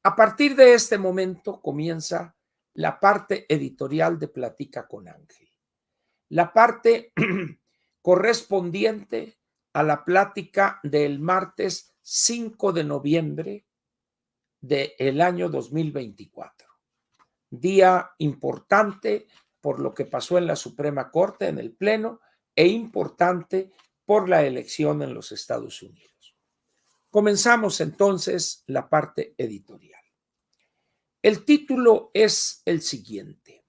A partir de este momento comienza la parte editorial de Platica con Ángel, la parte correspondiente a la plática del martes 5 de noviembre del año 2024. Día importante por lo que pasó en la Suprema Corte, en el Pleno, e importante por la elección en los Estados Unidos. Comenzamos entonces la parte editorial. El título es el siguiente: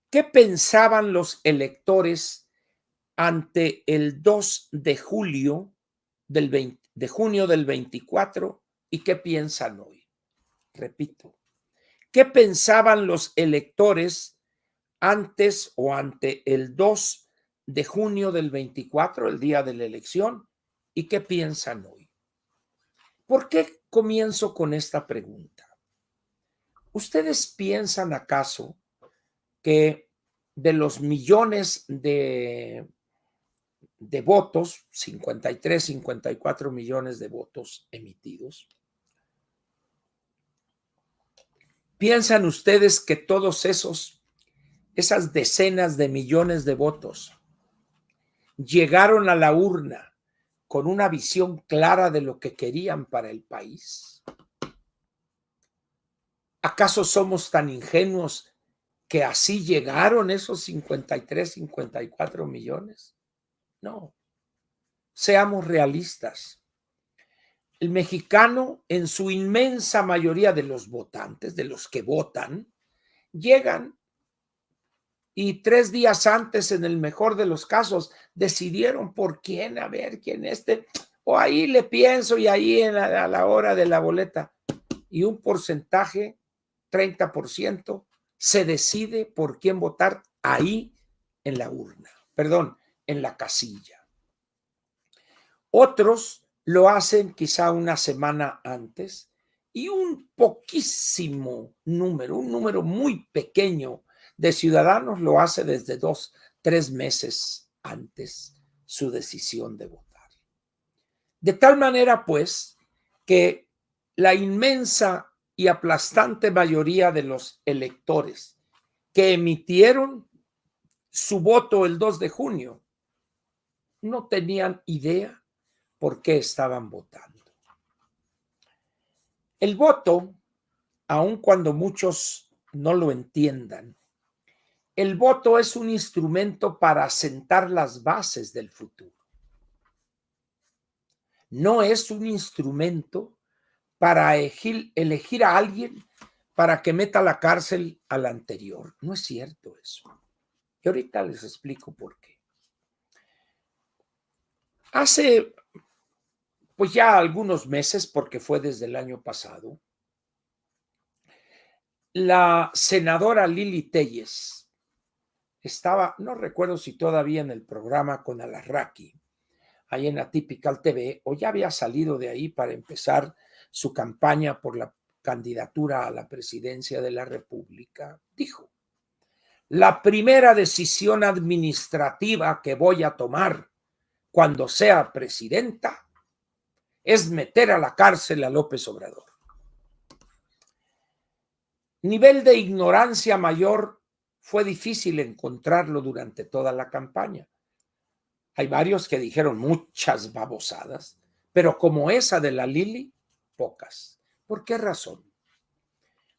¿qué pensaban los electores ante el 2 de julio de junio del 24 y qué piensan hoy? Repito, ¿qué pensaban los electores antes o ante el 2 de junio del 24, el día de la elección, y qué piensan hoy? ¿Por qué comienzo con esta pregunta? ¿Ustedes piensan acaso que de los millones de votos, 53, 54 millones de votos emitidos, piensan ustedes que todos esas decenas de millones de votos llegaron a la urna con una visión clara de lo que querían para el país? ¿Acaso somos tan ingenuos que así llegaron esos 53, 54 millones? No, seamos realistas. El mexicano, en su inmensa mayoría de los votantes, de los que votan, llegan y 3 días antes, en el mejor de los casos, decidieron por quién, a ver, quién o ahí le pienso y ahí a la hora de la boleta. Y un porcentaje, 30%, se decide por quién votar ahí en la urna, perdón, en la casilla. Otros lo hacen quizá una semana antes y un poquísimo número, un número muy pequeño de ciudadanos lo hace desde 2, 3 meses antes su decisión de votar. De tal manera, pues, que la inmensa y aplastante mayoría de los electores que emitieron su voto el 2 de junio no tenían idea por qué estaban votando. El voto, aun cuando muchos no lo entiendan, el voto es un instrumento para asentar las bases del futuro. No es un instrumento para elegir a alguien para que meta a la cárcel al anterior. No es cierto eso. Y ahorita les explico por qué. Hace, pues ya algunos meses, porque fue desde el año pasado, la senadora Lili Téllez estaba, no recuerdo si todavía en el programa con Alarraqui, ahí en Atypical TV, o ya había salido de ahí para empezar su campaña por la candidatura a la presidencia de la República. Dijo: la primera decisión administrativa que voy a tomar cuando sea presidenta es meter a la cárcel a López Obrador. Nivel de ignorancia mayor fue difícil encontrarlo durante toda la campaña. Hay varios que dijeron muchas babosadas, pero como esa de la Lili, pocas. ¿Por qué razón?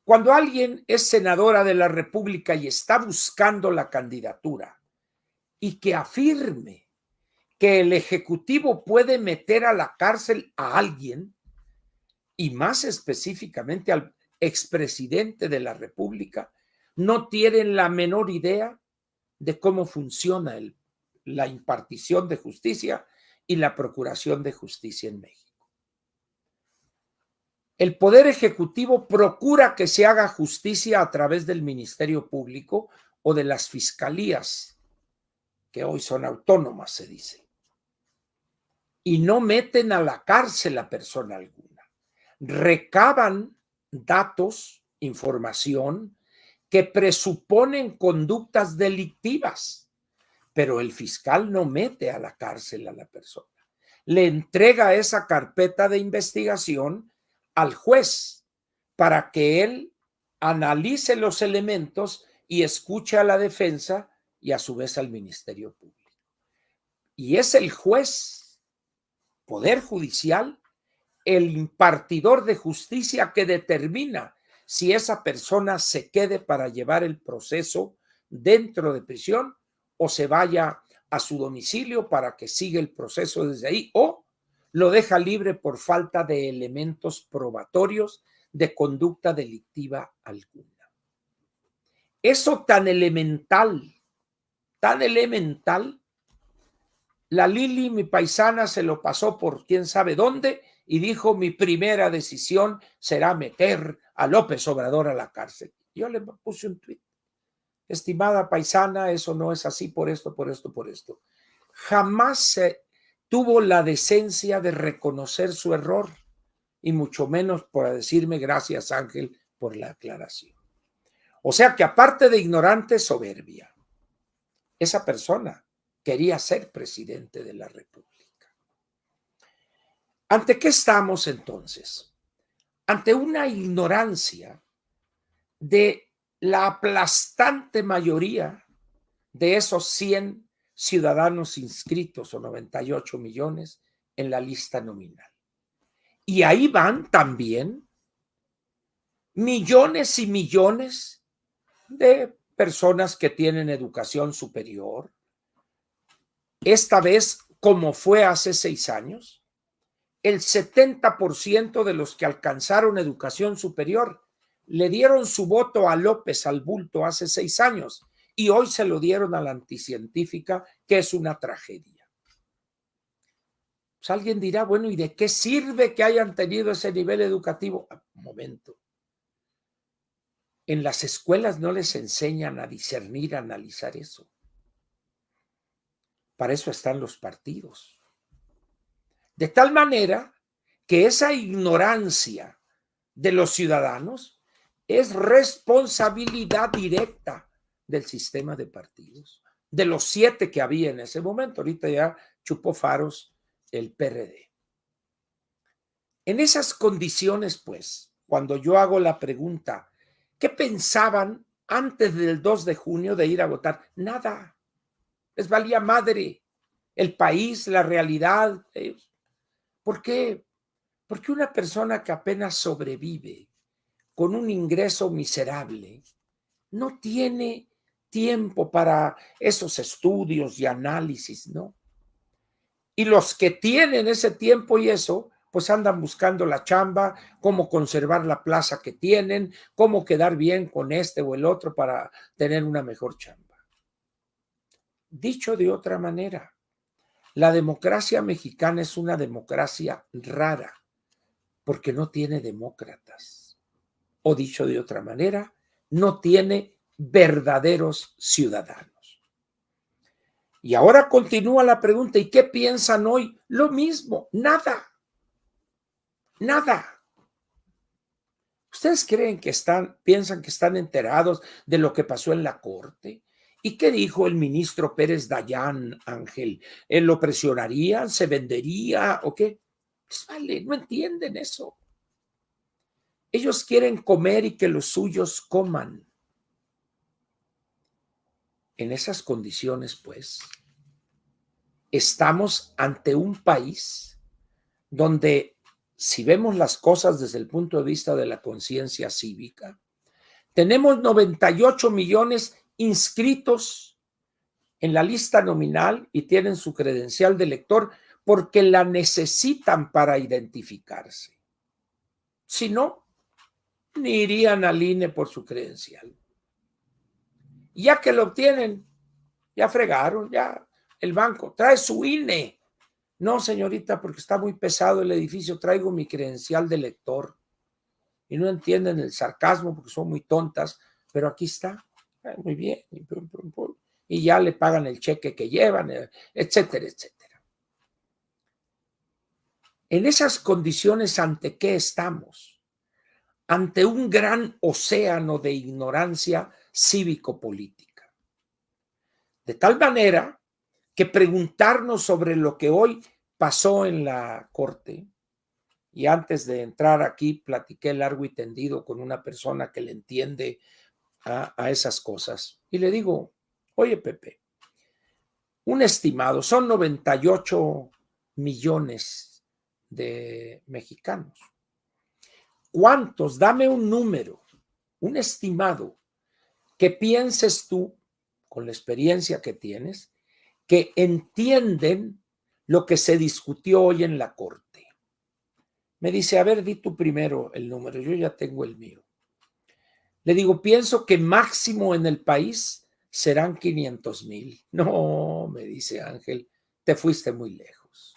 Cuando alguien es senadora de la República y está buscando la candidatura y que afirme que el Ejecutivo puede meter a la cárcel a alguien, y más específicamente al expresidente de la República, no tienen la menor idea de cómo funciona la impartición de justicia y la procuración de justicia en México. El Poder Ejecutivo procura que se haga justicia a través del Ministerio Público o de las fiscalías, que hoy son autónomas, se dice, y no meten a la cárcel a persona alguna. Recaban datos, información que presuponen conductas delictivas, pero el fiscal no mete a la cárcel a la persona. Le entrega esa carpeta de investigación al juez para que él analice los elementos y escuche a la defensa y a su vez al Ministerio Público. Y es el juez, Poder Judicial, el impartidor de justicia que determina si esa persona se quede para llevar el proceso dentro de prisión o se vaya a su domicilio para que siga el proceso desde ahí o lo deja libre por falta de elementos probatorios de conducta delictiva alguna. Eso tan elemental, la Lili, mi paisana, se lo pasó por quién sabe dónde y dijo: mi primera decisión será meter a López Obrador a la cárcel. Yo le puse un tuit: estimada paisana, eso no es así por esto, por esto, por esto. Jamás se tuvo la decencia de reconocer su error y mucho menos por decirme gracias, Ángel, por la aclaración. O sea que aparte de ignorante, soberbia. Esa persona quería ser presidente de la República. ¿Ante qué estamos entonces? Ante una ignorancia de la aplastante mayoría de esos 100 ciudadanos inscritos o 98 millones en la lista nominal. Y ahí van también millones y millones de personas que tienen educación superior. Esta vez, como fue hace 6 años, el 70% de los que alcanzaron educación superior le dieron su voto a López al bulto hace 6 años y hoy se lo dieron a la anticientífica, que es una tragedia. Pues alguien dirá, bueno, ¿y de qué sirve que hayan tenido ese nivel educativo? Un momento. En las escuelas no les enseñan a discernir, a analizar eso. Para eso están los partidos. De tal manera que esa ignorancia de los ciudadanos es responsabilidad directa del sistema de partidos, de los 7 que había en ese momento. Ahorita ya chupó faros el PRD. En esas condiciones, pues, cuando yo hago la pregunta, ¿qué pensaban antes del 2 de junio de ir a votar? Nada. Les valía madre el país, la realidad. ¿Por qué? Porque una persona que apenas sobrevive con un ingreso miserable no tiene tiempo para esos estudios y análisis, ¿no? Y los que tienen ese tiempo y eso, pues andan buscando la chamba, cómo conservar la plaza que tienen, cómo quedar bien con este o el otro para tener una mejor chamba. Dicho de otra manera, la democracia mexicana es una democracia rara porque no tiene demócratas. O dicho de otra manera, no tiene verdaderos ciudadanos. Y ahora continúa la pregunta, ¿y qué piensan hoy? Lo mismo, nada. Nada. ¿Ustedes creen que piensan que están enterados de lo que pasó en la corte? ¿Y qué dijo el ministro Pérez Dayán, Ángel? ¿Él lo presionaría? ¿Se vendería? ¿O qué? Pues vale, no entienden eso. Ellos quieren comer y que los suyos coman. En esas condiciones, pues, estamos ante un país donde, si vemos las cosas desde el punto de vista de la conciencia cívica, tenemos 98 millones inscritos en la lista nominal y tienen su credencial de elector porque la necesitan para identificarse. Si no, ni irían al INE por su credencial. Ya que lo obtienen, ya fregaron, ya el banco trae su INE. No, señorita, porque está muy pesado el edificio, traigo mi credencial de lector. Y no entienden el sarcasmo porque son muy tontas, pero aquí está. Muy bien. Y ya le pagan el cheque que llevan, etcétera, etcétera. En esas condiciones, ¿ante qué estamos? Ante un gran océano de ignorancia cívico-política. De tal manera que preguntarnos sobre lo que hoy pasó en la corte Y antes de entrar aquí, platiqué largo y tendido con una persona que le entiende a esas cosas. Y le digo, oye, Pepe, un estimado, son 98 millones de mexicanos. ¿Cuántos? Dame un número, un estimado, que pienses tú, con la experiencia que tienes, que entienden lo que se discutió hoy en la Corte. Me dice, a ver, di tú primero el número, yo ya tengo el mío. Le digo, pienso que máximo en el país serán 500,000. No, me dice Ángel, te fuiste muy lejos.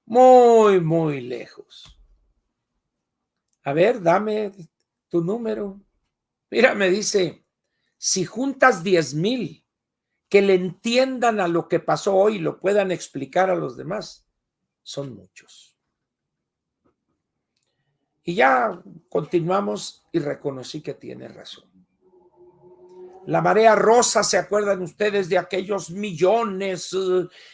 Muy, muy lejos. A ver, dame tu número. Mira, me dice, si juntas 10,000 que le entiendan a lo que pasó hoy y lo puedan explicar a los demás, son muchos. Y ya continuamos y reconocí que tiene razón. La marea rosa, ¿se acuerdan ustedes de aquellos millones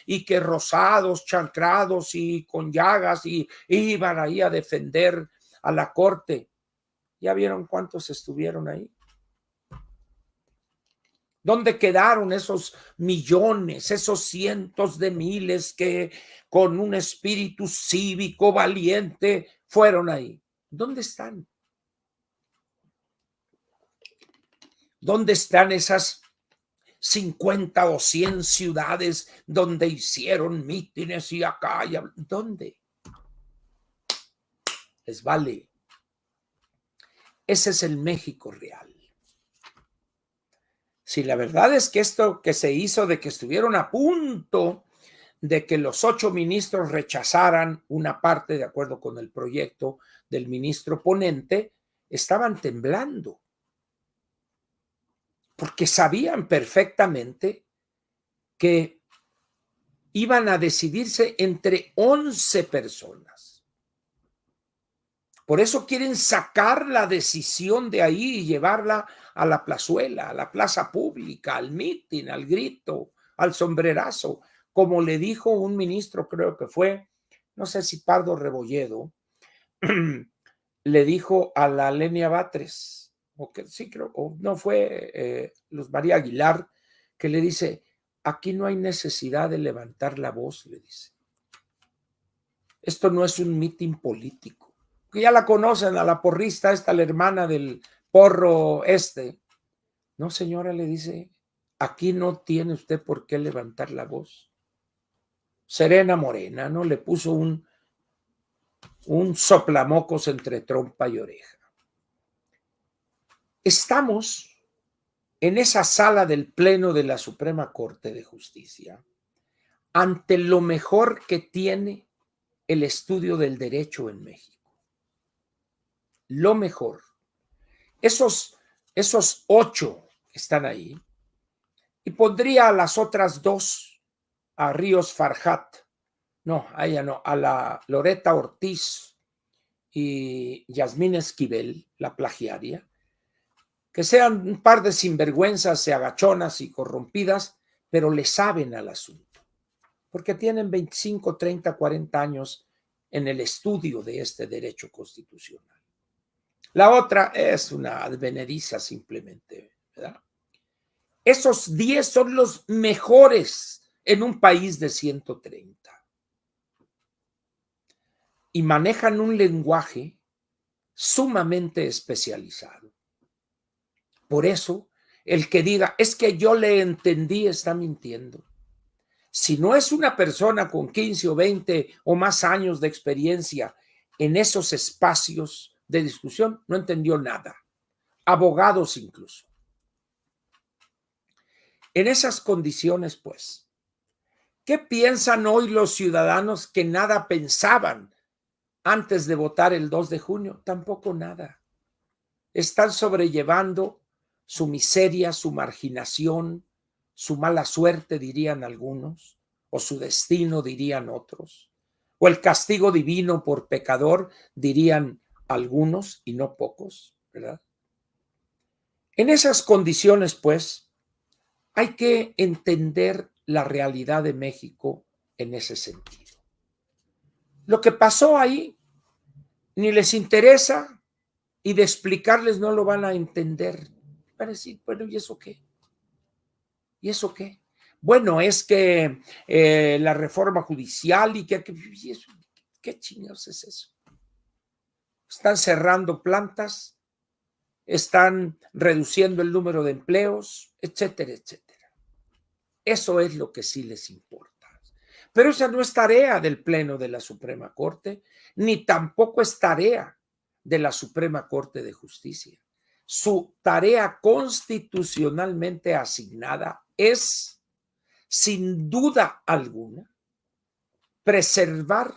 y que rosados, chancrados y con llagas y iban ahí a defender a la corte? ¿Ya vieron cuántos estuvieron ahí? ¿Dónde quedaron esos millones, esos cientos de miles que con un espíritu cívico valiente fueron ahí? ¿Dónde están? ¿Dónde están esas 50 o 100 ciudades donde hicieron mítines y acá? ¿Dónde? Les vale. Ese es el México real. Si la verdad es que esto que se hizo de que estuvieron a punto de que los 8 ministros rechazaran una parte de acuerdo con el proyecto del ministro ponente, estaban temblando, porque sabían perfectamente que iban a decidirse entre 11 personas. Por eso quieren sacar la decisión de ahí y llevarla a la plazuela, a la plaza pública, al mitin, al grito, al sombrerazo, como le dijo un ministro, creo que fue, no sé si Pardo Rebolledo, le dijo a la Lenia Batres, o que sí creo, o no fue Luz María Aguilar, que le dice, aquí no hay necesidad de levantar la voz, le dice. Esto no es un mitin político. Que ya la conocen a la porrista, esta, la hermana del porro este. No, señora, le dice, aquí no tiene usted por qué levantar la voz. Serena Morena, ¿no? Le puso un soplamocos entre trompa y oreja. Estamos en esa sala del Pleno de la Suprema Corte de Justicia ante lo mejor que tiene el estudio del derecho en México. Lo mejor. Esos 8 que están ahí, y pondría a las otras 2, a Ríos Farjat, no, a ella no, a la Loreta Ortiz y Yasmín Esquivel, la plagiaria, que sean un par de sinvergüenzas, agachonas y corrompidas, pero le saben al asunto, porque tienen 25, 30, 40 años en el estudio de este derecho constitucional. La otra es una advenediza simplemente, ¿verdad? Esos 10 son los mejores en un país de 130. Y manejan un lenguaje sumamente especializado. Por eso, el que diga, es que yo le entendí, está mintiendo. Si no es una persona con 15 o 20 o más años de experiencia en esos espacios de discusión, no entendió nada. Abogados incluso. En esas condiciones, pues, ¿qué piensan hoy los ciudadanos que nada pensaban antes de votar el 2 de junio? Tampoco nada. Están sobrellevando su miseria, su marginación, su mala suerte, dirían algunos, o su destino, dirían otros, o el castigo divino por pecador, dirían algunos y no pocos, ¿verdad? En esas condiciones, pues, hay que entender la realidad de México en ese sentido. Lo que pasó ahí ni les interesa y de explicarles no lo van a entender. Van a decir, bueno, ¿y eso qué? ¿Y eso qué? Bueno, es que la reforma judicial y y eso, ¿qué chingados es eso? Están cerrando plantas, están reduciendo el número de empleos, etcétera, etcétera. Eso es lo que sí les importa. Pero esa no es tarea del Pleno de la Suprema Corte, ni tampoco es tarea de la Suprema Corte de Justicia. Su tarea constitucionalmente asignada es, sin duda alguna, preservar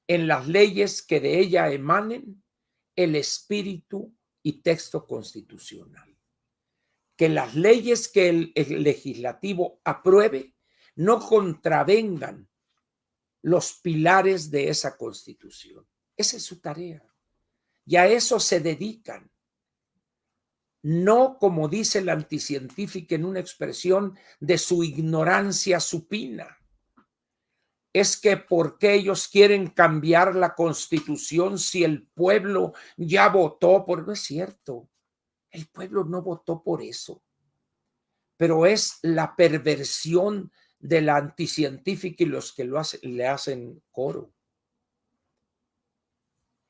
en las leyes que de ella emanen el espíritu y texto constitucional. Que las leyes que el legislativo apruebe no contravengan los pilares de esa Constitución. Esa es su tarea. Y a eso se dedican. No, como dice la anticientífica en una expresión de su ignorancia supina. Es que ¿por qué ellos quieren cambiar la Constitución si el pueblo ya votó por? No es cierto. El pueblo no votó por eso. Pero es la perversión de la anticientífica y los que le hacen coro.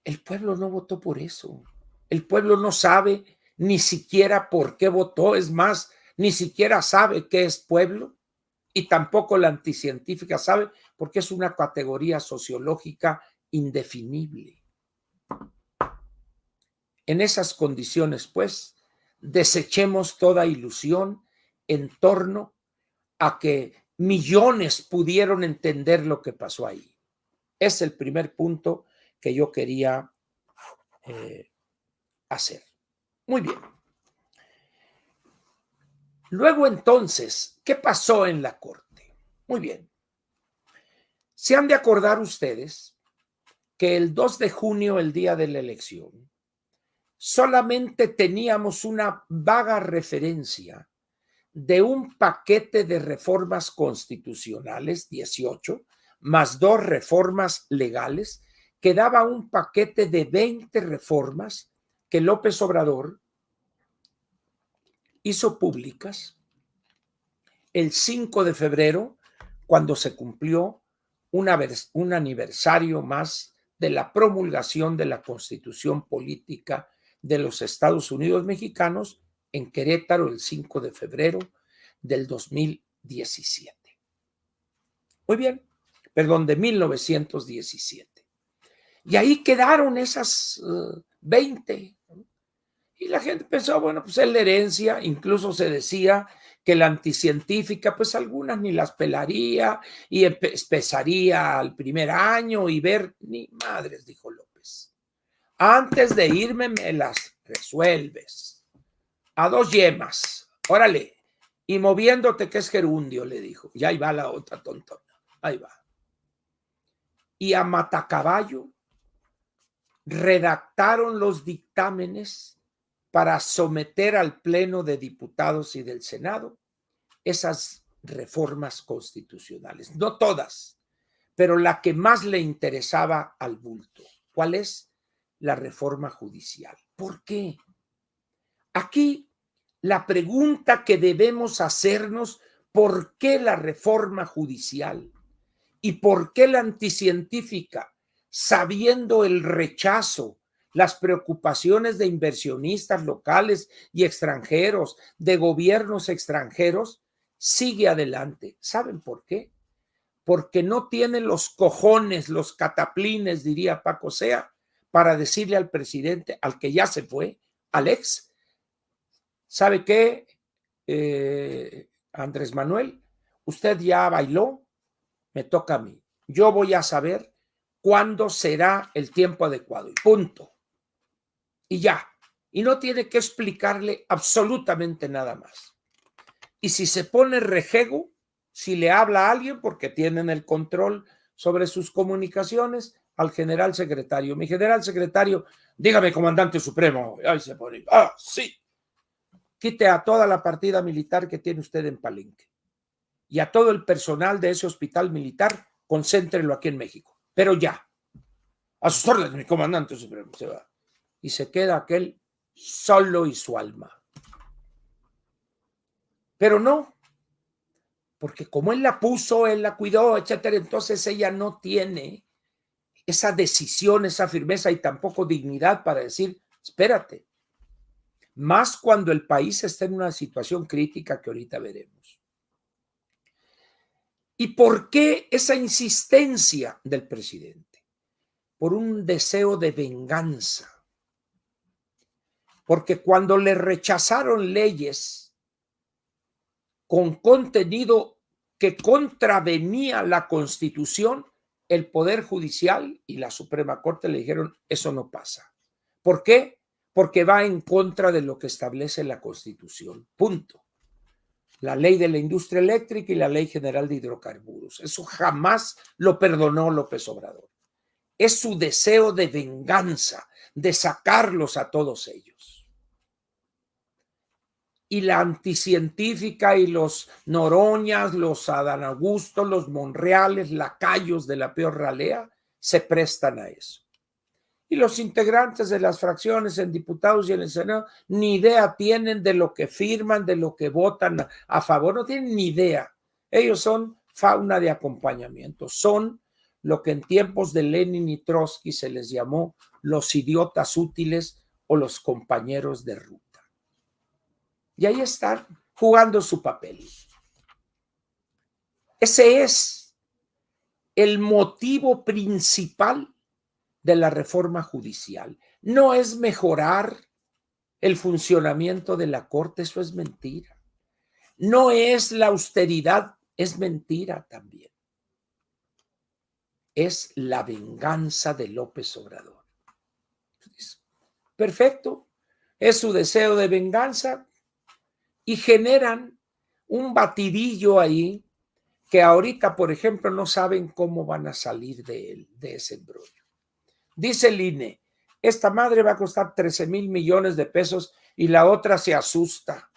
El pueblo no votó por eso. El pueblo no sabe ni siquiera por qué votó. Es más, ni siquiera sabe qué es pueblo y tampoco la anticientífica sabe porque es una categoría sociológica indefinible. En esas condiciones, pues, desechemos toda ilusión en torno a que millones pudieron entender lo que pasó ahí. Es el primer punto que yo quería hacer. Muy bien. Luego entonces, ¿qué pasó en la Corte? Muy bien. Se han de acordar ustedes que el 2 de junio, el día de la elección, solamente teníamos una vaga referencia de un paquete de reformas constitucionales, 18, más 2 reformas legales, que daba un paquete de 20 reformas que López Obrador hizo públicas el 5 de febrero, cuando se cumplió un aniversario más de la promulgación de la Constitución Política de los Estados Unidos Mexicanos en Querétaro el 5 de febrero del 2017. Muy bien, perdón, de 1917. Y ahí quedaron esas 20. Y la gente pensó, bueno, pues es la herencia, incluso se decía que la anticientífica, pues algunas ni las pelaría y empezaría al primer año y ver, ni madres, dijo López. Antes de irme me las resuelves. A 2 yemas, órale. Y moviéndote que es gerundio, le dijo. Y ahí va la otra tontona, ahí va. Y a matacaballo redactaron los dictámenes para someter al Pleno de Diputados y del Senado esas reformas constitucionales. No todas, pero la que más le interesaba al bulto. ¿Cuál es? La reforma judicial. ¿Por qué? Aquí la pregunta que debemos hacernos, ¿por qué la reforma judicial? ¿Y por qué la anticientífica? Sabiendo el rechazo, las preocupaciones de inversionistas locales y extranjeros, de gobiernos extranjeros, sigue adelante. ¿Saben por qué? Porque no tiene los cojones, los cataplines, diría Paco Sea, para decirle al presidente, al que ya se fue, al ex, ¿sabe qué, Andrés Manuel? Usted ya bailó, me toca a mí. Yo voy a saber cuándo será el tiempo adecuado y punto. Y ya. Y no tiene que explicarle absolutamente nada más. Y si se pone rejego, si le habla a alguien, porque tienen el control sobre sus comunicaciones, al general secretario. Mi general secretario, dígame, comandante supremo. Ahí se pone, sí. Quite a toda la partida militar que tiene usted en Palenque y a todo el personal de ese hospital militar, concéntrelo aquí en México. Pero ya. A sus órdenes, mi comandante supremo. Se va. Y se queda aquel solo y su alma. Pero no, porque como él la puso, él la cuidó, etcétera, entonces ella no tiene esa decisión, esa firmeza y tampoco dignidad para decir, espérate, más cuando el país está en una situación crítica que ahorita veremos. ¿Y por qué esa insistencia del presidente? Por un deseo de venganza. Porque cuando le rechazaron leyes con contenido que contravenía la Constitución, el Poder Judicial y la Suprema Corte le dijeron, eso no pasa. ¿Por qué? Porque va en contra de lo que establece la Constitución. Punto. La ley de la industria eléctrica y la ley general de hidrocarburos. Eso jamás lo perdonó López Obrador. Es su deseo de venganza, de sacarlos a todos ellos. Y la anticientífica y los Noroñas, los Adán Augusto, los Monreales, lacayos de la peor ralea, se prestan a eso. Y los integrantes de las fracciones en diputados y en el Senado ni idea tienen de lo que firman, de lo que votan a favor, no tienen ni idea. Ellos son fauna de acompañamiento, son lo que en tiempos de Lenin y Trotsky se les llamó los idiotas útiles o los compañeros de ruta. Y ahí están jugando su papel. Ese es el motivo principal de la reforma judicial. No es mejorar el funcionamiento de la Corte, eso es mentira. No es la austeridad, es mentira también. Es la venganza de López Obrador. Perfecto, es su deseo de venganza y generan un batidillo ahí que ahorita, por ejemplo, no saben cómo van a salir de ese embrollo. Dice el INE, esta madre va a costar 13,000 millones de pesos y la otra se asusta.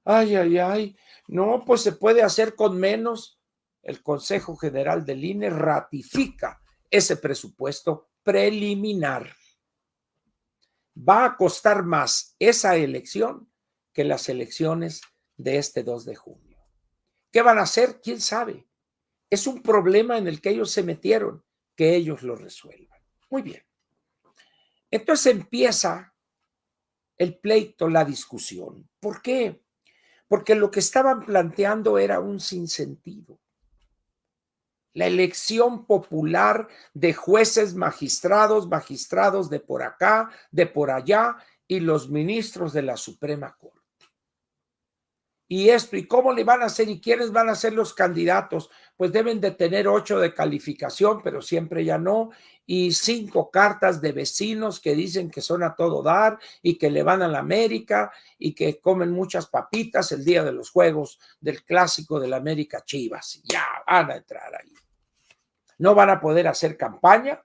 Ay, ay, ay, no, pues se puede hacer con menos. El Consejo General del INE ratifica ese presupuesto preliminar. Va a costar más esa elección que las elecciones de este 2 de junio. ¿Qué van a hacer? ¿Quién sabe? Es un problema en el que ellos se metieron, que ellos lo resuelvan. Muy bien. Entonces empieza el pleito, la discusión. ¿Por qué? Porque lo que estaban planteando era un sinsentido. La elección popular de jueces, magistrados de por acá, de por allá, y los ministros de la Suprema Corte. Y esto, ¿y cómo le van a hacer? ¿Y quiénes van a ser los candidatos? Pues deben de tener 8 de calificación, pero siempre ya no, y 5 cartas de vecinos que dicen que son a todo dar y que le van a la América y que comen muchas papitas el día de los juegos del clásico de la América Chivas. Ya van a entrar ahí. No van a poder hacer campaña.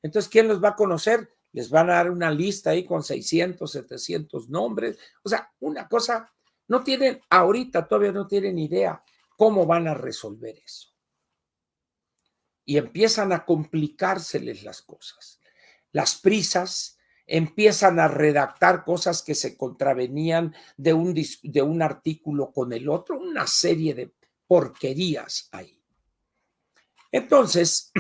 Entonces, ¿quién los va a conocer? Les van a dar una lista ahí con 600, 700 nombres. O sea, una cosa... No tienen, ahorita todavía no tienen idea cómo van a resolver eso. Y empiezan a complicárseles las cosas. Las prisas empiezan a redactar cosas que se contravenían de un artículo con el otro, una serie de porquerías ahí. Entonces,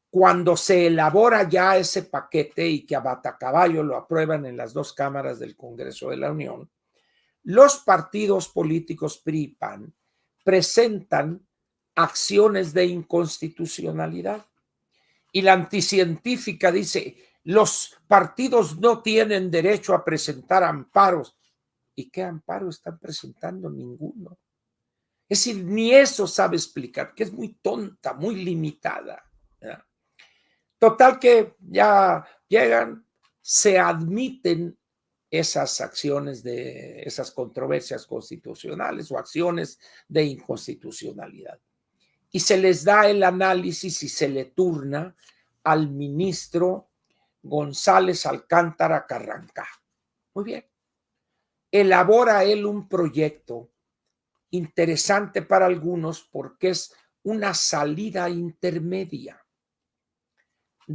cuando se elabora ya ese paquete y que a batacaballo lo aprueban en las 2 cámaras del Congreso de la Unión, los partidos políticos PRI y PAN presentan acciones de inconstitucionalidad. Y la anticientífica dice, los partidos no tienen derecho a presentar amparos. ¿Y qué amparo están presentando? Ninguno. Es decir, ni eso sabe explicar, que es muy tonta, muy limitada. ¿Ya? Total que ya llegan, se admiten esas acciones de esas controversias constitucionales o acciones de inconstitucionalidad. Y se les da el análisis y se le turna al ministro González Alcántara Carrancá. Muy bien. Elabora él un proyecto interesante para algunos porque es una salida intermedia.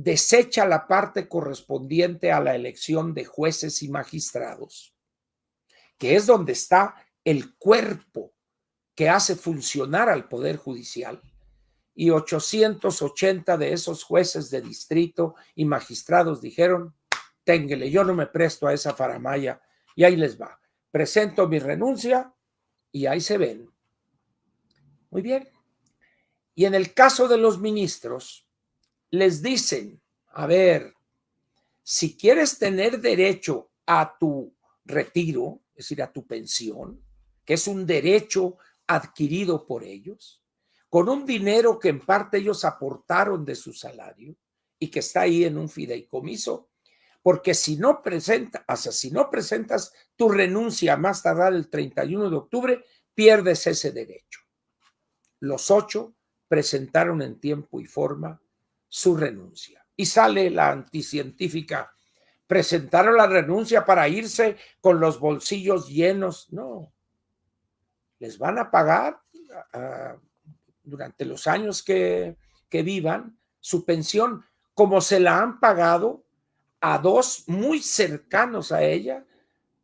desecha la parte correspondiente a la elección de jueces y magistrados, que es donde está el cuerpo que hace funcionar al Poder Judicial, y 880 de esos jueces de distrito y magistrados dijeron, ténguele, yo no me presto a esa faramaya, y ahí les va. Presento mi renuncia y ahí se ven. Muy bien. Y en el caso de los ministros, les dicen, a ver, si quieres tener derecho a tu retiro, es decir, a tu pensión, que es un derecho adquirido por ellos, con un dinero que en parte ellos aportaron de su salario y que está ahí en un fideicomiso, porque si no presentas tu renuncia más tardar el 31 de octubre, pierdes ese derecho. Los 8 presentaron en tiempo y forma su renuncia. Y sale la anticientífica, presentaron la renuncia para irse con los bolsillos llenos. No, les van a pagar durante los años que vivan su pensión, como se la han pagado a 2 muy cercanos a ella,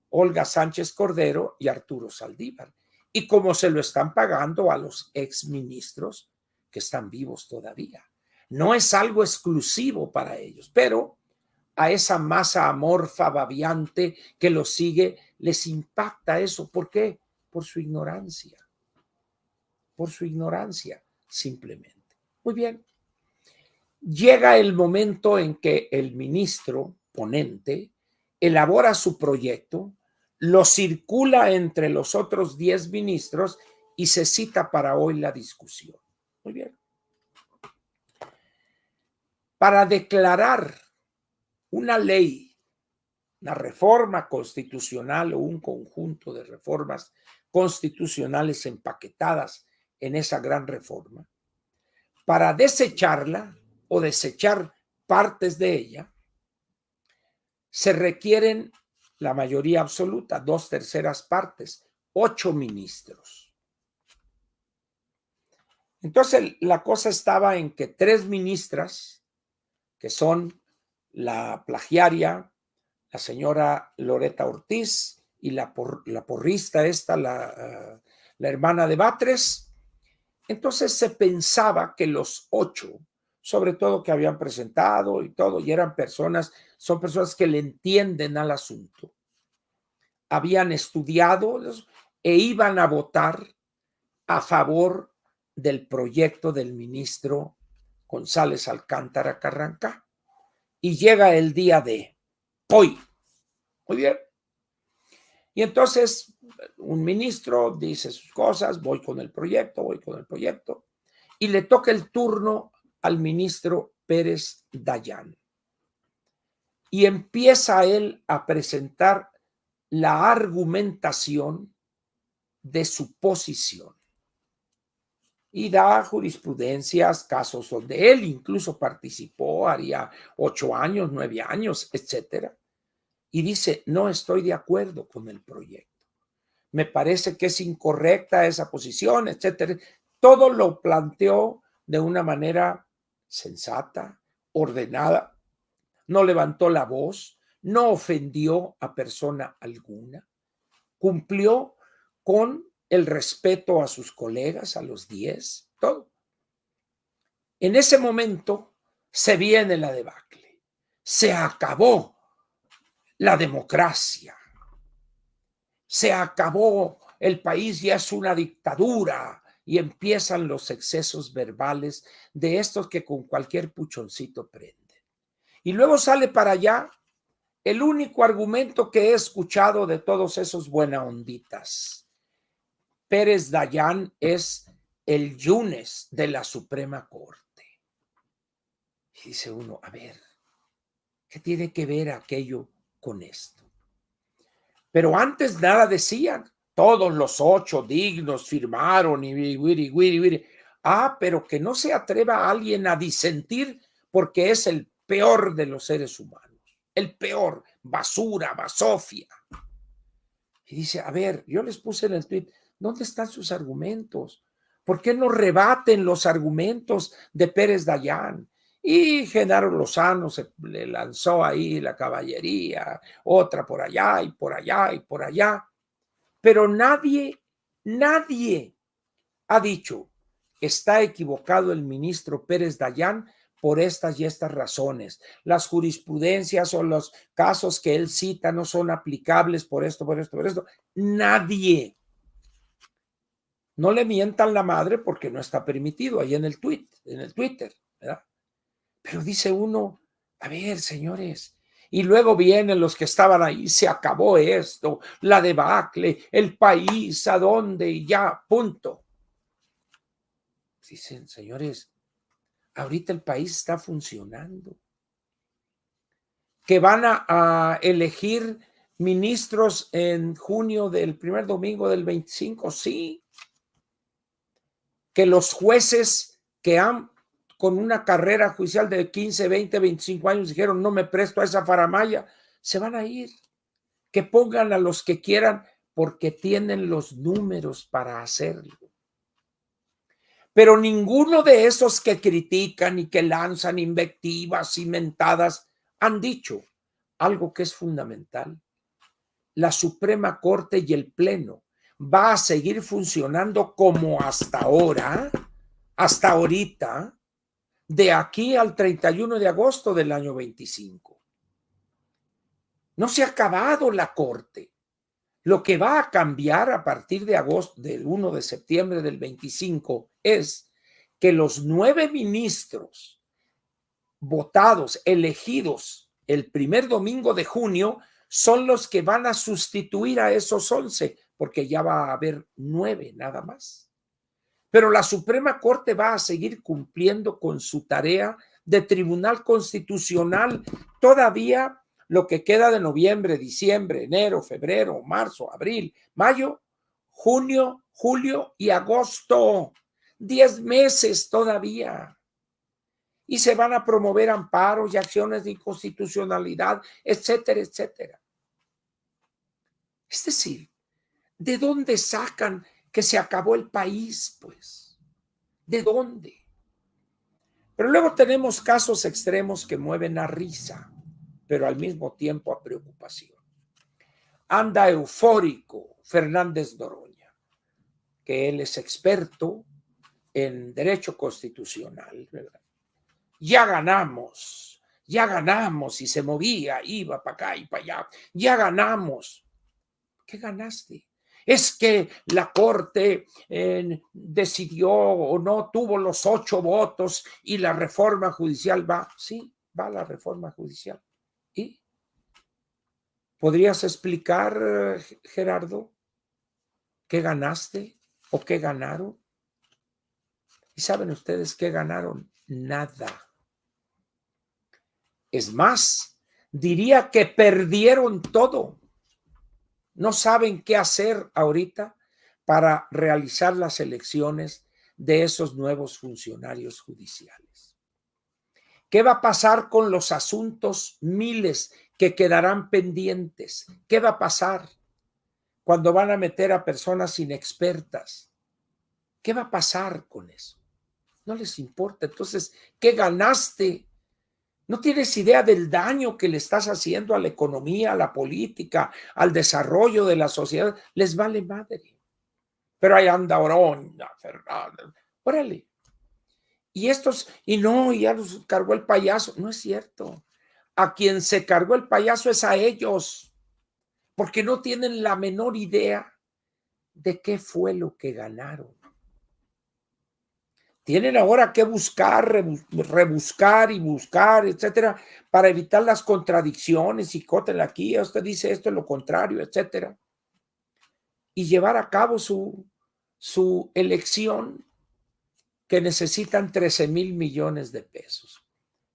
Olga Sánchez Cordero y Arturo Saldívar, y como se lo están pagando a los exministros que están vivos todavía. No es algo exclusivo para ellos, pero a esa masa amorfa, babiante que los sigue, les impacta eso. ¿Por qué? Por su ignorancia. Por su ignorancia, simplemente. Muy bien. Llega el momento en que el ministro ponente elabora su proyecto, lo circula entre los otros 10 ministros y se cita para hoy la discusión. Muy bien. Para declarar una ley, una reforma constitucional o un conjunto de reformas constitucionales empaquetadas en esa gran reforma, para desecharla o desechar partes de ella, se requieren la mayoría absoluta, 2/3 partes, 8 ministros. Entonces la cosa estaba en que 3 ministras, que son la plagiaria, la señora Loreta Ortiz, y la porrista esta, la hermana de Batres. Entonces se pensaba que los 8, sobre todo que habían presentado y todo, y son personas que le entienden al asunto, habían estudiado e iban a votar a favor del proyecto del ministro González Alcántara Carrancá. Y llega el día de hoy. Muy bien. Y entonces un ministro dice sus cosas, voy con el proyecto, y le toca el turno al ministro Pérez Dayán. Y empieza él a presentar la argumentación de su posición. Y da jurisprudencias, casos donde él incluso participó, haría 8 años, 9 años, etcétera. Y dice, no estoy de acuerdo con el proyecto. Me parece que es incorrecta esa posición, etcétera. Todo lo planteó de una manera sensata, ordenada, no levantó la voz, no ofendió a persona alguna, cumplió con el respeto a sus colegas, a los 10, todo. En ese momento se viene la debacle. Se acabó la democracia. Se acabó, el país ya es una dictadura, y empiezan los excesos verbales de estos que con cualquier puchoncito prenden. Y luego sale para allá el único argumento que he escuchado de todos esos buena onditas. Pérez Dayán es el Yunes de la Suprema Corte. Y dice uno, a ver, ¿qué tiene que ver aquello con esto? Pero antes nada decían. Todos los 8 dignos firmaron y wiri. Pero que no se atreva alguien a disentir, porque es el peor de los seres humanos. El peor, basura, basofia. Y dice, a ver, yo les puse en el tweet, ¿dónde están sus argumentos? ¿Por qué no rebaten los argumentos de Pérez Dayán? Y Genaro Lozano se le lanzó ahí la caballería, otra por allá y por allá y por allá. Pero nadie ha dicho, está equivocado el ministro Pérez Dayán por estas y estas razones. Las jurisprudencias o los casos que él cita no son aplicables por esto, por esto, por esto. Nadie. No le mientan la madre porque no está permitido ahí en el Twitter, ¿verdad? Pero dice uno, a ver, señores, y luego vienen los que estaban ahí, se acabó esto, la debacle, el país, a dónde, y ya, punto. Dicen, señores, ahorita el país está funcionando. Que van a elegir ministros en junio del primer domingo del 25, sí. Que los jueces que han con una carrera judicial de 15, 20, 25 años dijeron no me presto a esa faramaya, se van a ir. Que pongan a los que quieran porque tienen los números para hacerlo. Pero ninguno de esos que critican y que lanzan invectivas y mentadas han dicho algo que es fundamental. La Suprema Corte y el Pleno va a seguir funcionando como hasta ahora, hasta ahorita, de aquí al 31 de agosto del año 25. No se ha acabado la Corte. Lo que va a cambiar a partir de agosto, del 1 de septiembre del 25, es que los 9 ministros votados, elegidos el primer domingo de junio, son los que van a sustituir a esos 11, porque ya va a haber 9 nada más. Pero la Suprema Corte va a seguir cumpliendo con su tarea de Tribunal Constitucional todavía lo que queda de noviembre, diciembre, enero, febrero, marzo, abril, mayo, junio, julio y agosto. 10 meses todavía. Y se van a promover amparos y acciones de inconstitucionalidad, etcétera, etcétera. Es decir, ¿de dónde sacan que se acabó el país? Pues, ¿de dónde? Pero luego tenemos casos extremos que mueven a risa, pero al mismo tiempo a preocupación. Anda eufórico Fernández Noroña, que él es experto en derecho constitucional, ¿verdad? Ya ganamos, y se movía, iba para acá y para allá, ya ganamos. ¿Qué ganaste? Es que la Corte decidió o no tuvo los 8 votos y la reforma judicial va. Sí, va la reforma judicial. ¿Y podrías explicar, Gerardo, qué ganaste o qué ganaron? ¿Y saben ustedes qué ganaron? Nada. Es más, diría que perdieron todo. No saben qué hacer ahorita para realizar las elecciones de esos nuevos funcionarios judiciales. ¿Qué va a pasar con los asuntos miles que quedarán pendientes? ¿Qué va a pasar cuando van a meter a personas inexpertas? ¿Qué va a pasar con eso? No les importa. Entonces, ¿qué ganaste? No tienes idea del daño que le estás haciendo a la economía, a la política, al desarrollo de la sociedad. Les vale madre. Pero ahí anda Oroña, Fernández. Órale. Y estos, y no, ya los cargó el payaso. No es cierto. A quien se cargó el payaso es a ellos, porque no tienen la menor idea de qué fue lo que ganaron. Tienen ahora que buscar, rebuscar y buscar, etcétera, para evitar las contradicciones y cótela aquí, usted dice esto es lo contrario, etcétera. Y llevar a cabo su elección que necesitan 13,000 millones de pesos.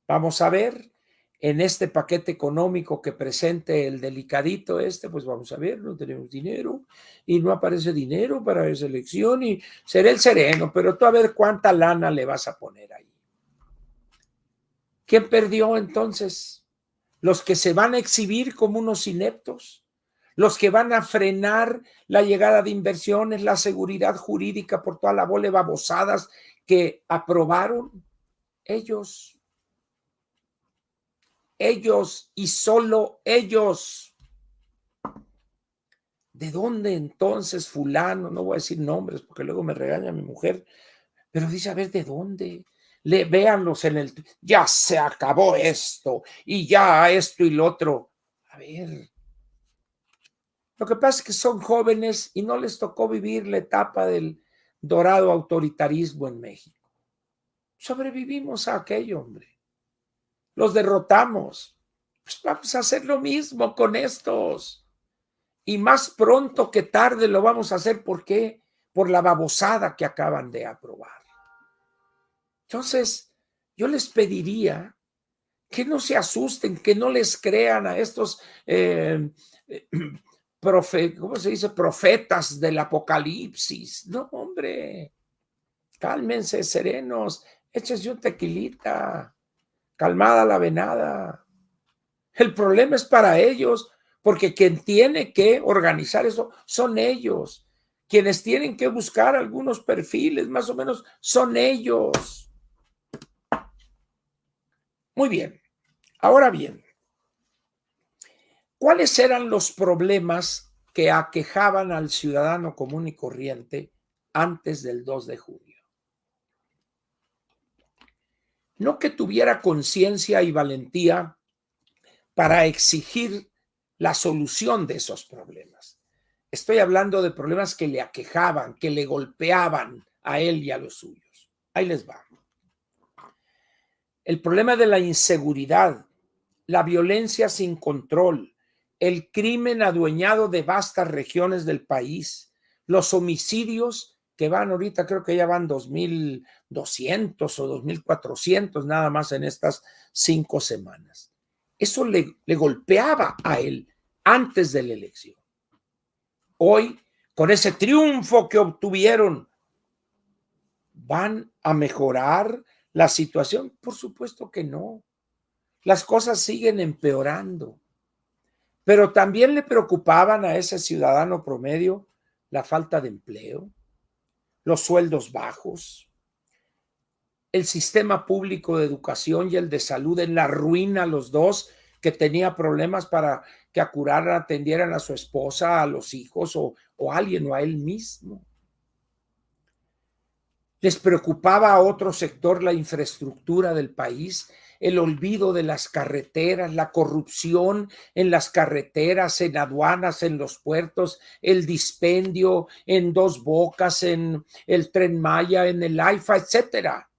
Vamos a ver en este paquete económico que presente el delicadito pues vamos a ver, no tenemos dinero y no aparece dinero para esa elección y seré el sereno, pero tú a ver cuánta lana le vas a poner ahí. ¿Quién perdió entonces? Los que se van a exhibir como unos ineptos, los que van a frenar la llegada de inversiones, la seguridad jurídica por toda la bola de babosadas que aprobaron ellos. ellos y solo ellos. ¿De dónde entonces fulano? No voy a decir nombres porque luego me regaña mi mujer, pero dice, a ver, ¿de dónde? Véanlos en el, ya se acabó esto y ya esto y lo otro. A ver, lo que pasa es que son jóvenes y no les tocó vivir la etapa del dorado autoritarismo en México. Sobrevivimos a aquello, hombre. Los derrotamos. Pues vamos a hacer lo mismo con estos. Y más pronto que tarde lo vamos a hacer. ¿Por qué? Por la babosada que acaban de aprobar. Entonces, yo les pediría que no se asusten, que no les crean a estos ¿cómo se dice? Profetas del apocalipsis. No, hombre, cálmense, serenos, échense un tequilita, calmada la venada. El problema es para ellos, porque quien tiene que organizar eso son ellos. Quienes tienen que buscar algunos perfiles, más o menos, son ellos. Muy bien. Ahora bien, ¿cuáles eran los problemas que aquejaban al ciudadano común y corriente antes del 2 de junio? No que tuviera conciencia y valentía para exigir la solución de esos problemas. Estoy hablando de problemas que le aquejaban, que le golpeaban a él y a los suyos. Ahí les va. El problema de la inseguridad, la violencia sin control, el crimen adueñado de vastas regiones del país, los homicidios que van ahorita, creo que ya van 2,200 o 2,400 nada más en estas 5 semanas. Eso le golpeaba a él antes de la elección. Hoy, con ese triunfo que obtuvieron, ¿van a mejorar la situación? Por supuesto que no. Las cosas siguen empeorando. Pero también le preocupaban a ese ciudadano promedio la falta de empleo, los sueldos bajos, el sistema público de educación y el de salud en la ruina, los dos, que tenía problemas para que curaran, atendieran a su esposa, a los hijos o a alguien o a él mismo. Les preocupaba a otro sector la infraestructura del país, el olvido de las carreteras, la corrupción en las carreteras, en aduanas, en los puertos, el dispendio en Dos Bocas, en el Tren Maya, en el AIFA, etcétera.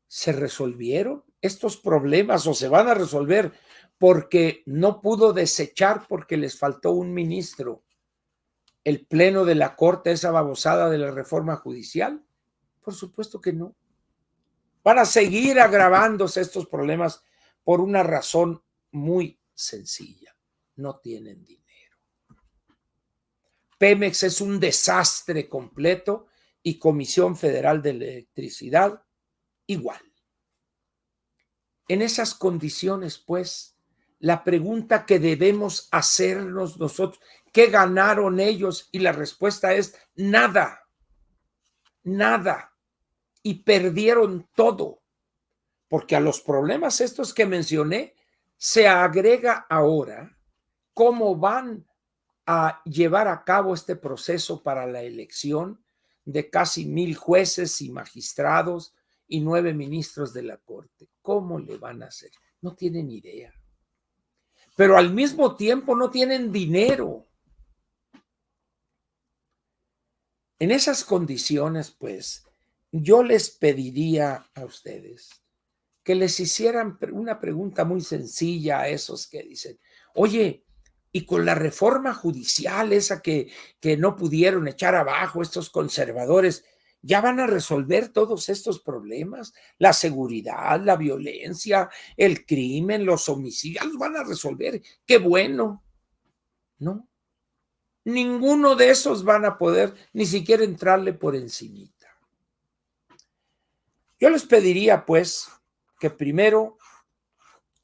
¿Se resolvieron estos problemas o se van a resolver porque no pudo desechar porque les faltó un ministro el pleno de la Corte esa babosada de la reforma judicial? Por supuesto que no. Van a seguir agravándose estos problemas por una razón muy sencilla. No tienen dinero. Pemex es un desastre completo y Comisión Federal de Electricidad igual. En esas condiciones, pues, la pregunta que debemos hacernos nosotros, ¿qué ganaron ellos? Y la respuesta es nada, nada. Y perdieron todo, porque a los problemas estos que mencioné se agrega ahora cómo van a llevar a cabo este proceso para la elección de casi 1,000 jueces y magistrados y 9 ministros de la Corte. ¿Cómo le van a hacer? No tienen idea. Pero al mismo tiempo no tienen dinero. En esas condiciones, pues, yo les pediría a ustedes que les hicieran una pregunta muy sencilla a esos que dicen, oye, y con la reforma judicial esa que no pudieron echar abajo estos conservadores, ¿ya van a resolver todos estos problemas? La seguridad, la violencia, el crimen, los homicidios, los van a resolver. ¡Qué bueno! No, ninguno de esos van a poder ni siquiera entrarle por encimita. Yo les pediría, pues, que primero,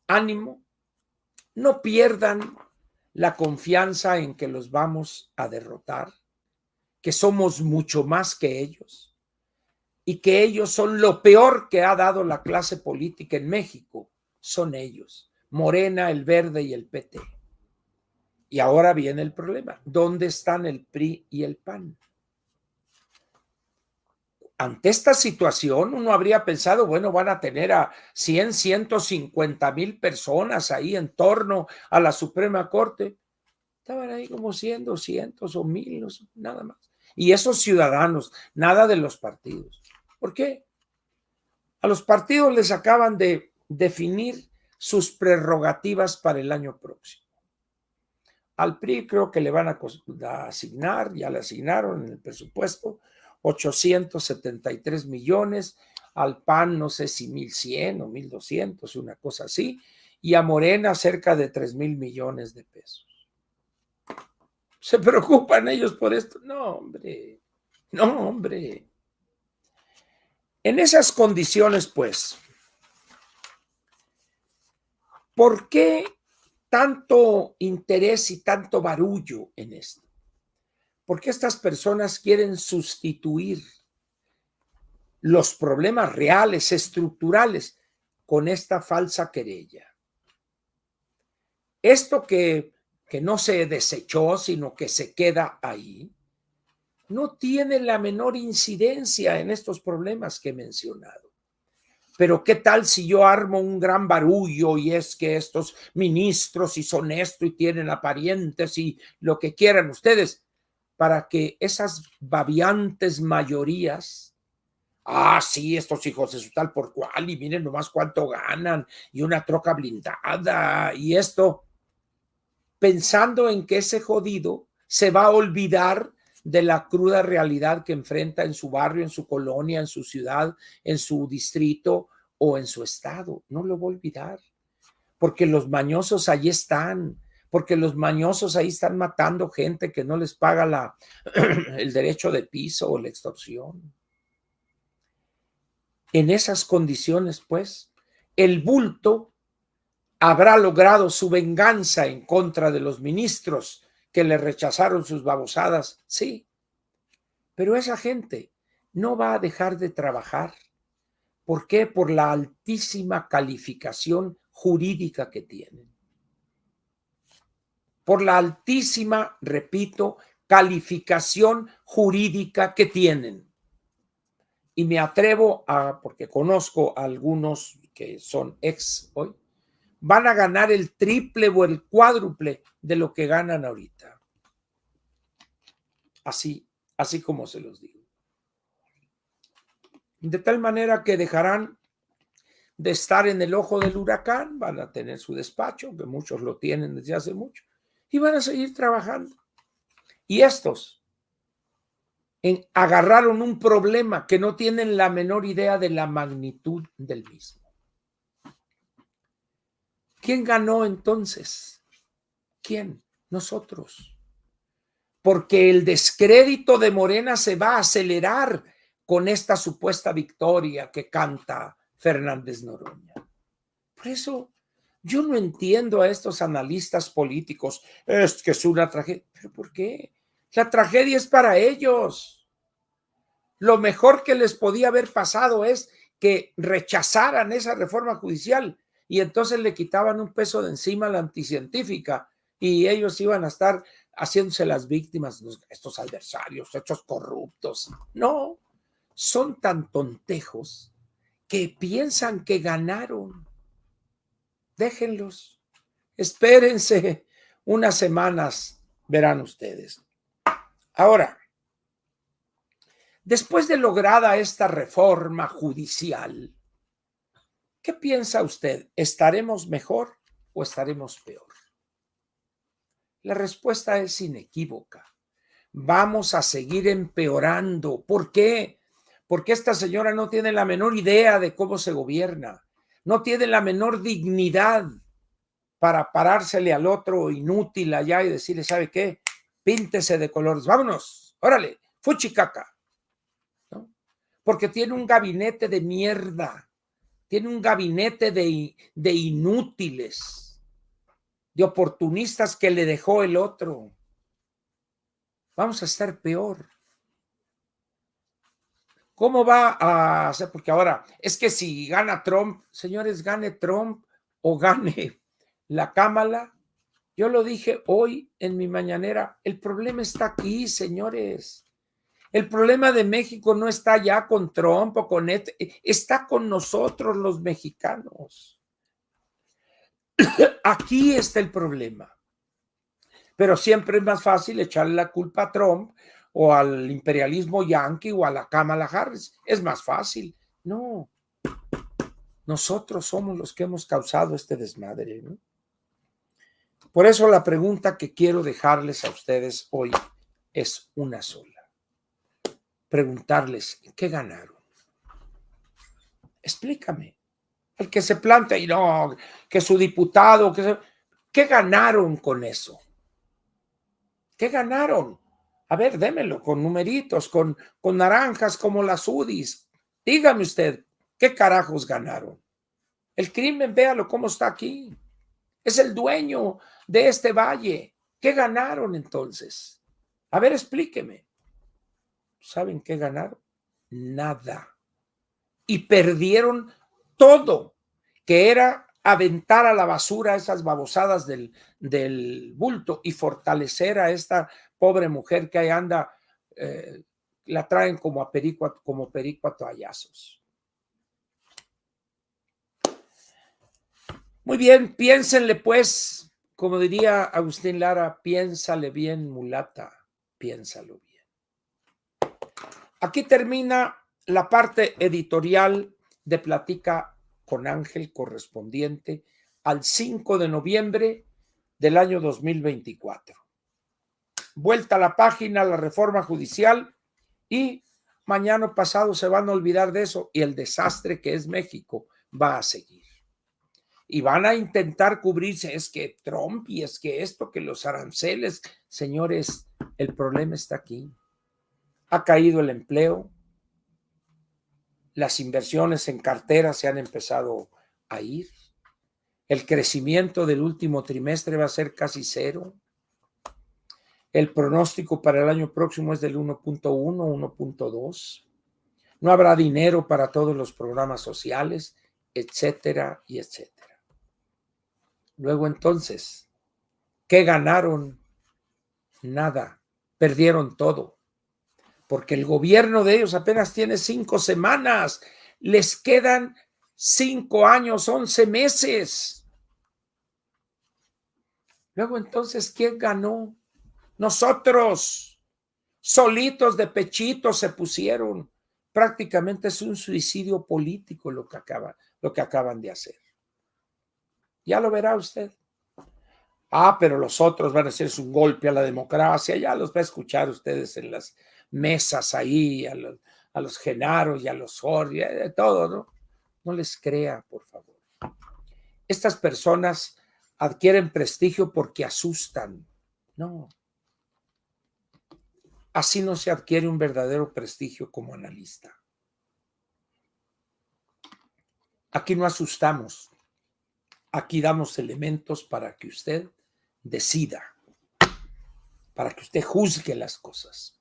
ánimo, no pierdan la confianza en que los vamos a derrotar, que somos mucho más que ellos y que ellos son lo peor que ha dado la clase política en México, son ellos, Morena, el Verde y el PT. Y ahora viene el problema, ¿dónde están el PRI y el PAN? Ante esta situación, uno habría pensado, bueno, van a tener a 100, 150,000 personas ahí en torno a la Suprema Corte. Estaban ahí como 100, 200 o 1000, no sé, nada más. Y esos ciudadanos, nada de los partidos. ¿Por qué? A los partidos les acaban de definir sus prerrogativas para el año próximo. Al PRI creo que le van a asignar, ya le asignaron en el presupuesto, 873 millones, al PAN no sé si 1,100 o 1,200, una cosa así, y a Morena cerca de 3,000 millones de pesos. ¿Se preocupan ellos por esto? No, hombre, no, hombre. En esas condiciones, pues, ¿por qué tanto interés y tanto barullo en esto? Porque estas personas quieren sustituir los problemas reales, estructurales, con esta falsa querella. Esto que no se desechó, sino que se queda ahí, no tiene la menor incidencia en estos problemas que he mencionado. Pero ¿qué tal si yo armo un gran barullo y es que estos ministros y son esto y tienen a parientes y lo que quieran ustedes, para que esas babiantes mayorías, sí, estos hijos de su tal por cual, y miren nomás cuánto ganan, y una troca blindada, y esto, pensando en que ese jodido se va a olvidar de la cruda realidad que enfrenta en su barrio, en su colonia, en su ciudad, en su distrito o en su estado. No lo va a olvidar, porque los mañosos ahí están, porque los mañosos ahí están matando gente que no les paga el derecho de piso o la extorsión. En esas condiciones, pues, el bulto habrá logrado su venganza en contra de los ministros que le rechazaron sus babosadas, sí, pero esa gente no va a dejar de trabajar. ¿Por qué? Por la altísima calificación jurídica que tienen. Por la altísima, repito, calificación jurídica que tienen. Y me atrevo porque conozco a algunos que son ex hoy, van a ganar el triple o el cuádruple de lo que ganan ahorita. Así como se los digo. De tal manera que dejarán de estar en el ojo del huracán, van a tener su despacho, que muchos lo tienen desde hace mucho, y van a seguir trabajando. Y estos agarraron un problema que no tienen la menor idea de la magnitud del mismo. ¿Quién ganó entonces? ¿Quién? Nosotros. Porque el descrédito de Morena se va a acelerar con esta supuesta victoria que canta Fernández Noroña. Por eso yo no entiendo a estos analistas políticos. Es que es una tragedia. ¿Pero por qué? La tragedia es para ellos. Lo mejor que les podía haber pasado es que rechazaran esa reforma judicial y entonces le quitaban un peso de encima a la anticientífica y ellos iban a estar haciéndose las víctimas, estos adversarios, estos corruptos. No, son tan tontejos que piensan que ganaron. Déjenlos, espérense unas semanas, verán ustedes. Ahora, después de lograda esta reforma judicial, ¿qué piensa usted? ¿Estaremos mejor o estaremos peor? La respuesta es inequívoca. Vamos a seguir empeorando. ¿Por qué? Porque esta señora no tiene la menor idea de cómo se gobierna, no tiene la menor dignidad para parársele al otro inútil allá y decirle, ¿sabe qué? Píntese de colores, vámonos, órale, fuchicaca. ¿No? Porque tiene un gabinete de mierda, tiene un gabinete de inútiles, de oportunistas que le dejó el otro. Vamos a estar peor. ¿Cómo va a hacer? Porque ahora es que si gana Trump, señores, gane Trump o gane la Cámara, yo lo dije hoy en mi mañanera, el problema está aquí, señores. El problema de México no está ya con Trump o con está con nosotros los mexicanos. Aquí está el problema. Pero siempre es más fácil echarle la culpa a Trump o al imperialismo yanqui o a la Kamala Harris. Es más fácil. No. Nosotros somos los que hemos causado este desmadre, ¿no? Por eso la pregunta que quiero dejarles a ustedes hoy es una sola. Preguntarles, ¿qué ganaron? Explícame. El que se plantea y no, que su diputado, ¿qué ganaron con eso? ¿Qué ganaron? A ver, démelo con numeritos, con naranjas como las UDIs. Dígame usted, ¿qué carajos ganaron? El crimen, véalo cómo está aquí. Es el dueño de este valle. ¿Qué ganaron entonces? A ver, explíqueme. ¿Saben qué ganaron? Nada. Y perdieron todo, que era aventar a la basura esas babosadas del bulto y fortalecer a esta pobre mujer que ahí anda, la traen como perico a toallazos. Muy bien, piénsenle pues, como diría Agustín Lara, piénsale bien, mulata, piénsalo bien. Aquí termina la parte editorial de Platica con Ángel correspondiente al 5 de noviembre del año 2024. Vuelta a la página, la reforma judicial, y mañana pasado se van a olvidar de eso y el desastre que es México va a seguir. Y van a intentar cubrirse, es que Trump y es que esto, que los aranceles. Señores, el problema está aquí. Ha caído el empleo, las inversiones en cartera se han empezado a ir, el crecimiento del último trimestre va a ser casi cero, el pronóstico para el año próximo es del 1.1, 1.2, no habrá dinero para todos los programas sociales, etcétera y etcétera. Luego entonces, ¿qué ganaron? Nada, perdieron todo, porque el gobierno de ellos apenas tiene 5 semanas, les quedan 5 años, 11 meses. Luego entonces, ¿quién ganó? Nosotros, solitos de pechito se pusieron. Prácticamente es un suicidio político lo que acaban de hacer. Ya lo verá usted. Pero los otros van a hacerse un golpe a la democracia. Ya los va a escuchar ustedes en las mesas ahí, a los Genaro y a los Soria, de todo, ¿no? No les crea, por favor. Estas personas adquieren prestigio porque asustan. No. Así no se adquiere un verdadero prestigio como analista. Aquí no asustamos. Aquí damos elementos para que usted decida, para que usted juzgue las cosas.